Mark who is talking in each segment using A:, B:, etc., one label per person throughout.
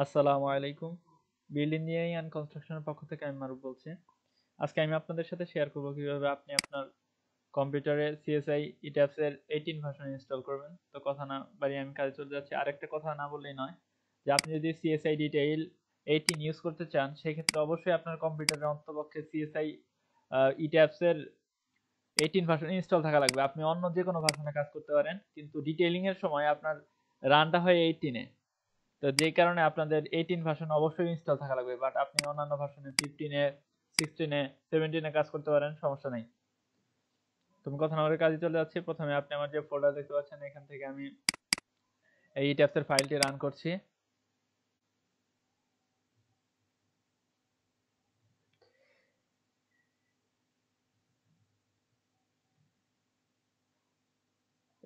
A: আসসালামু আলাইকুম। Build engineering and কনস্ট্রাকশনের পক্ষ থেকে আমি মারুফ বলছি। আজকে আমি আপনাদের সাথে শেয়ার করব কিভাবে আপনি আপনার কম্পিউটারে সিএসআই ইট্যাপস এর 18 ভার্সন ইনস্টল করবেন। তো কথা না বাড়িয়ে আমি কাজে চলে যাচ্ছি। আরেকটা কথা না বললেই নয় যে আপনি যদি সিএসআই ডিটেইল 18 ইউজ করতে চান সেক্ষেত্রে অবশ্যই আপনার কম্পিউটারে অন্ততপক্ষে সিএসআই ইট্যাপস এর 18 ভার্সন ইনস্টল থাকা লাগবে। আপনি অন্য যে কোনো ভার্সনে কাজ করতে পারেন, কিন্তু ডিটেইলিং এর সময় আপনার রানটা হয় 18 এ। তো যেই কারণে আপনাদের 18 ভার্সন অবশ্যই ইনস্টল থাকা লাগবে, বাট আপনি অন্যান্য ভার্সনে 15 এ 16 এ 17 এ কাজ করতে পারেন, সমস্যা নেই। তুমি কথা না বলে কাজে চলে যাচ্ছি। প্রথমে আপনি আমার যে ফোল্ডার দেখতে পাচ্ছেন এখান থেকে আমি এই ট্যাবস এর ফাইলটি রান করছি।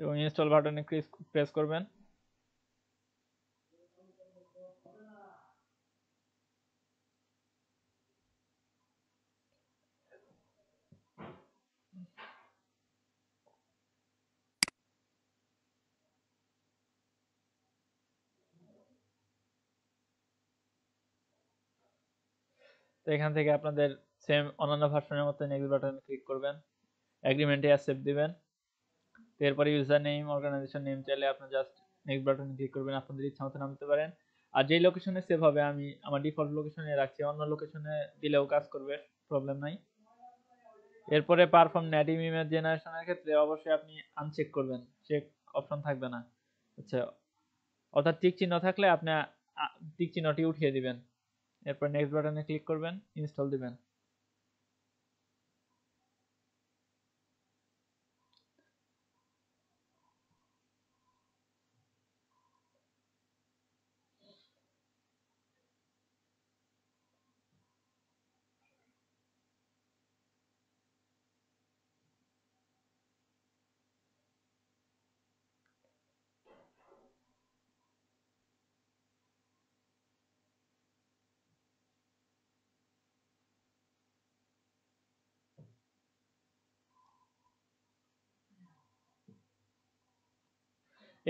A: এবং ইনস্টল বাটনে প্রেস করবেন। তো এখান থেকে আপনাদের সেম অন্যান্য ভার্সনের মতো নেক্সট বাটনে ক্লিক করবেন, এগ্রিমেন্টে অ্যাকসেপ্ট দিবেন। এরপরে ইউজার নেম, অর্গানাইজেশন নেম চাইলে আপনি জাস্ট নেক্সট বাটনে ক্লিক করবেন, আপনাদের ইচ্ছা মতো নাম দিতে পারেন। আর যেই লোকেশনে সেভ হবে আমি আমার ডিফল্ট লোকেশনে রাখছি, অন্য লোকেশনে দিলেও কাজ করবে, প্রবলেম নাই। এরপরে পারফর্ম নেটিভ ইমেজ জেনারেশনের ক্ষেত্রে অবশ্যই আপনি আনচেক করবেন, চেক অপশন থাকবে না। আচ্ছা, অর্থাৎ টিক চিহ্ন থাকলে আপনি টিক চিহ্নটি উঠিয়ে দিবেন। এরপর নেক্সট বাটনে ক্লিক করবেন, ইনস্টল দিবেন।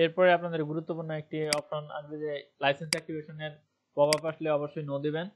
A: এরপরে আপনাদের গুরুত্বপূর্ণ একটি অপশন আসবে যে লাইসেন্স অ্যাক্টিভেশনের পপ আপ আসলে অবশ্যই নো দিবেন।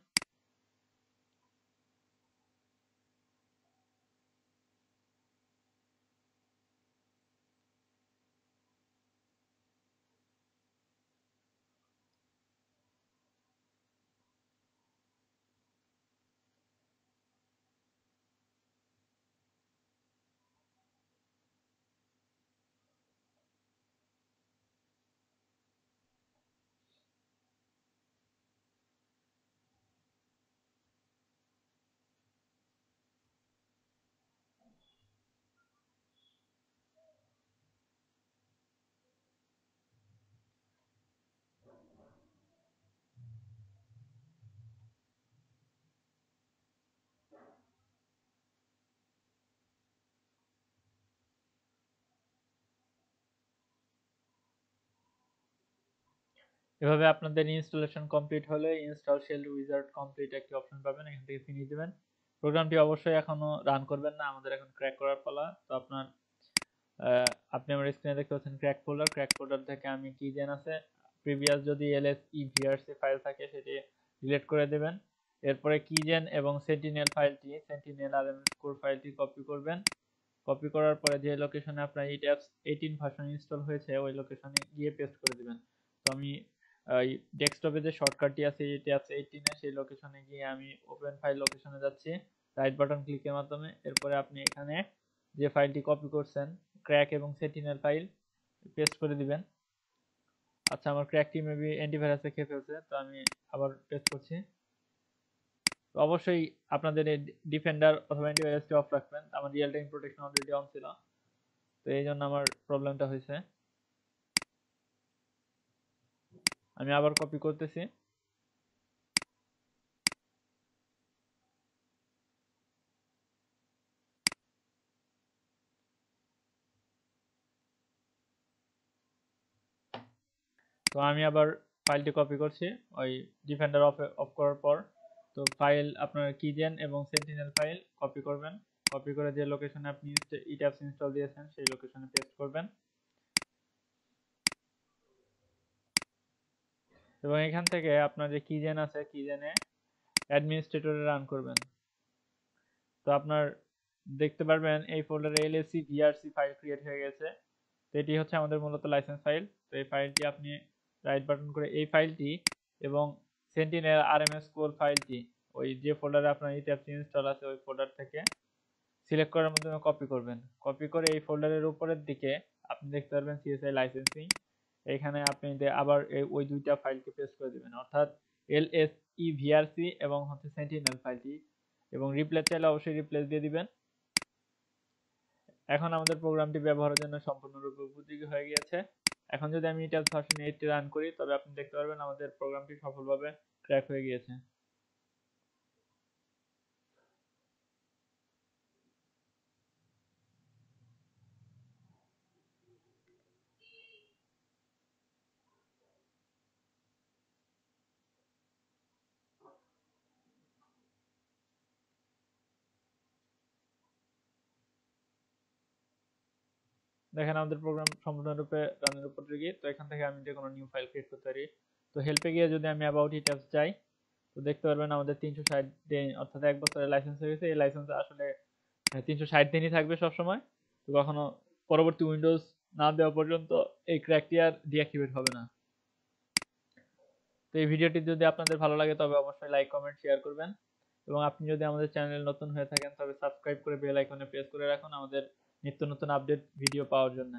A: এভাবে আপনাদের ইনস্টলেশন কমপ্লিট হলে ইনস্টল শেল উইজার্ড কমপ্লিট একটি অপশন পাবেন, এখান থেকে ফিনিশ দিবেন। প্রোগ্রামটি অবশ্যই এখনো রান করবেন না, আমাদের এখন ক্র্যাক করার পালা। তো আপনি আমার স্ক্রিনে দেখতে পাচ্ছেন ক্র্যাক ফোল্ডার থেকে আমি কি জেন আছে প্রিভিয়াস যদি এলএস ইভিআরসি ফাইল থাকে সেটি ডিলিট করে দেবেন। এরপরে কিজেন এবং সেন্টিনেল ফাইলটি, সেন্টিনেল আরএমএস কোর ফাইলটি কপি করবেন। কপি করার পরে যে লোকেশনে আপনার এই ট্যাবস 18 ভার্সন ইনস্টল হয়েছে ওই লোকেশনে গিয়ে পেস্ট করে দিবেন। তো আমি ডেস্কটপে যে শর্টকাটটি আছে এই ট্যাবস 18 এ সেই লোকেশনে গিয়ে আমি ওপেন ফাইল লোকেশনে যাচ্ছি রাইট বাটন ক্লিকের মাধ্যমে। এরপরে আপনি এখানে যে ফাইলটি কপি করছেন ক্র্যাক এবং সেন্টিনেল ফাইল পেস্ট করে দিবেন। আচ্ছা, আমার ক্র্যাকটি মেবি অ্যান্টিভাইরাসে খেয়ে ফেলছে, তো আমি আবার পেস্ট করছি। তো অবশ্যই আপনাদের এই ডিফেন্ডার অথবা অ্যান্টিভাইরাসটি অফ রাখবেন। আমার real time protection already on ছিল, তো এই জন্য আমার প্রবলেমটা হয়েছে। আমি আবার কপি করতেছি। তো আমি আবার ফাইলটি কপি করছি ওই ডিফেন্ডার অফ অফ করার পর। তো ফাইল আপনার কিজেন এবং সেন্টিনেল ফাইল কপি করবেন। কপি করে যে লোকেশনে আপনি ইট্যাপস ইনস্টল দিয়েছেন সেই লোকেশনে পেস্ট করবেন। এবং এখান থেকে আপনার যে কিজেন আছে কিজেনে অ্যাডমিনিস্ট্রেটরে রান করবেন। তো আপনার দেখতে পারবেন এই ফোল্ডারে এলএসি ভিআরসি ফাইল ক্রিয়েট হয়ে গেছে। তো এটি হচ্ছে আমাদের মূলত লাইসেন্স ফাইল। তো এই ফাইলটি আপনি রাইট বাটন করে এই ফাইলটি এবং সেন্টিনেল আরএমএস কোর ফাইলটি ওই যে ফোল্ডারে আপনার ইটিএফসি ইনস্টল আছে ওই ফোল্ডার থেকে সিলেক্ট করার মাধ্যমে কপি করবেন। কপি করে এই ফোল্ডারের উপরের দিকে আপনি দেখতে পারবেন সিএসআই লাইসেন্সিং। এখানে আপনি আবার ওই দুইটা ফাইলকে পেস্ট করে দিবেন, অর্থাৎ এলএসই ভিআরসি এবং হচ্ছে সেন্টিনেল ফাইলটি, এবং রিপ্লেস চাইলে অবশ্যই রিপ্লেস দিয়ে দিবেন। এখন আমাদের প্রোগ্রামটি ব্যবহারের জন্য সম্পূর্ণরূপে উপযোগী হয়ে গিয়েছে। এখন যদি আমি ইটাস ভার্সন 8 রান করি তবে আপনি দেখতে পারবেন আমাদের প্রোগ্রামটি সফলভাবে ক্র্যাক হয়ে গিয়েছে। দেখেন আমাদের প্রোগ্রাম সম্পূর্ণরূপে রানের উপযোগী। তো এখান থেকে আমি যে কোনো নিউ ফাইল ক্রিয়েট করতে পারি। তো হেল্পে গিয়ে যদি আমি অ্যাবাউট ইটাস যাই তো দেখতে পারবেন আমাদের 360 দিন অর্থাৎ 1 বছরের লাইসেন্স হয়ে গেছে। এই লাইসেন্স আসলে 360 দিনই থাকবে সবসময়। তো কখনো পরবর্তী উইন্ডোজ না দেওয়া পর্যন্ত এই ক্র্যাকটি আর ডিঅ্যাক্টিভেট হবে না। তো এই ভিডিওটি যদি আপনাদের ভালো লাগে তবে অবশ্যই লাইক কমেন্ট শেয়ার করবেন, এবং আপনি যদি আমাদের চ্যানেল নতুন হয়ে থাকেন তবে সাবস্ক্রাইব করে বেল আইকনে প্রেস করে রাখুন আমাদের নিত্য নতুন আপডেট ভিডিও পাওয়ার জন্য।